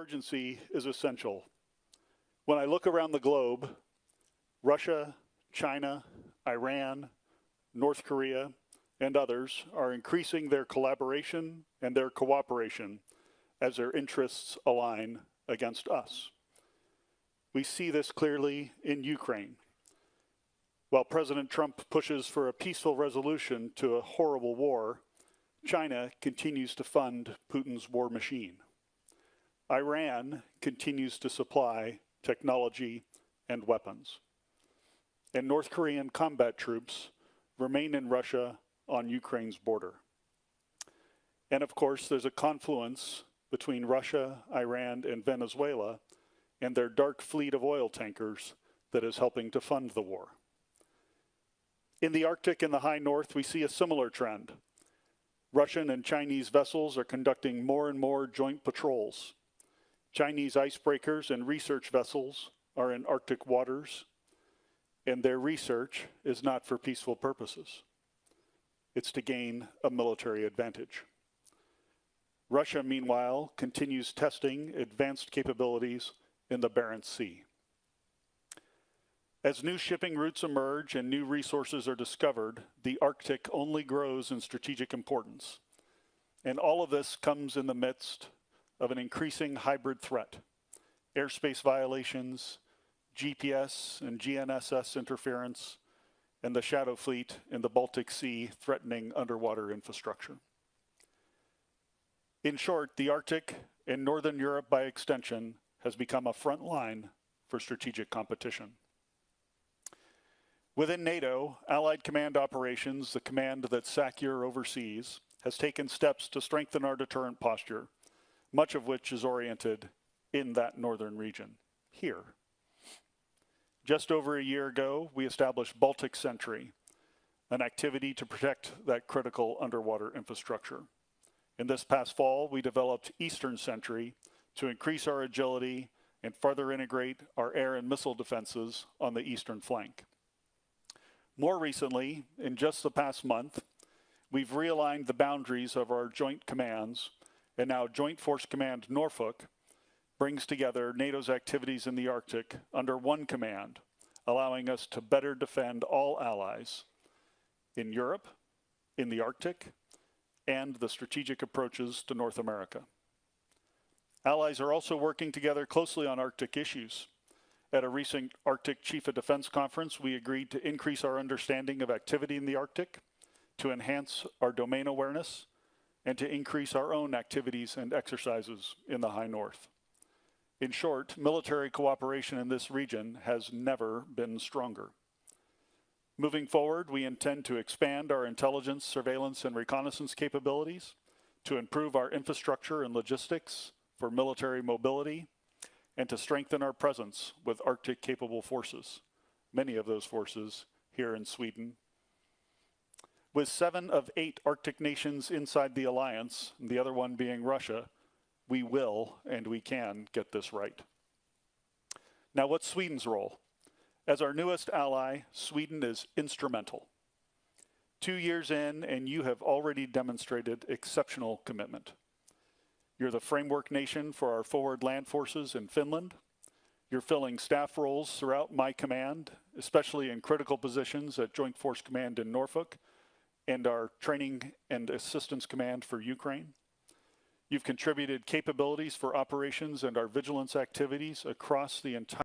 urgency is essential. When I look around the globe, Russia, China, Iran, North Korea, and others are increasing their collaboration and their cooperation as their interests align against us. We see this clearly in Ukraine. While President Trump pushes for a peaceful resolution to a horrible war, China continues to fund Putin's war machine. Iran continues to supply technology and weapons. And North Korean combat troops remain in Russia on Ukraine's border. And of course, there's a confluence between Russia, Iran, and Venezuela and their dark fleet of oil tankers that is helping to fund the war. In the Arctic and the high north, we see a similar trend. Russian and Chinese vessels are conducting more and more joint patrols. Chinese icebreakers and research vessels are in Arctic waters, and their research is not for peaceful purposes. It's to gain a military advantage. Russia, meanwhile, continues testing advanced capabilities in the Barents Sea. As new shipping routes emerge and new resources are discovered, the Arctic only grows in strategic importance. And all of this comes in the midst of an increasing hybrid threat: airspace violations, GPS and GNSS interference, and the shadow fleet in the Baltic Sea threatening underwater infrastructure. In short, the Arctic, and Northern Europe by extension, has become a front line for strategic competition. Within NATO, Allied Command Operations, the command that SACEUR oversees, has taken steps to strengthen our deterrent posture, much of which is oriented in that northern region, here. Just over a year ago, we established Baltic Sentry, an activity to protect that critical underwater infrastructure. In this past fall, we developed Eastern Sentry to increase our agility and further integrate our air and missile defenses on the eastern flank. More recently, in just the past month, we've realigned the boundaries of our joint commands, and now Joint Force Command Norfolk brings together NATO's activities in the Arctic under one command, allowing us to better defend all allies in Europe, in the Arctic, and the strategic approaches to North America. Allies are also working together closely on Arctic issues. At a recent Arctic Chief of Defense conference, we agreed to increase our understanding of activity in the Arctic, to enhance our domain awareness, and to increase our own activities and exercises in the high north. In short, military cooperation in this region has never been stronger. Moving forward, we intend to expand our intelligence, surveillance, and reconnaissance capabilities, to improve our infrastructure and logistics for military mobility, and to strengthen our presence with Arctic-capable forces, many of those forces here in Sweden. With 7 of 8 Arctic nations inside the alliance, and the other one being Russia, we will and we can get this right. Now, what's Sweden's role? As our newest ally, Sweden is instrumental. 2 years in, and you have already demonstrated exceptional commitment. You're the framework nation for our forward land forces in Finland. You're filling staff roles throughout my command, especially in critical positions at Joint Force Command in Norfolk and our Training and Assistance Command for Ukraine. You've contributed capabilities for operations and our vigilance activities across the entire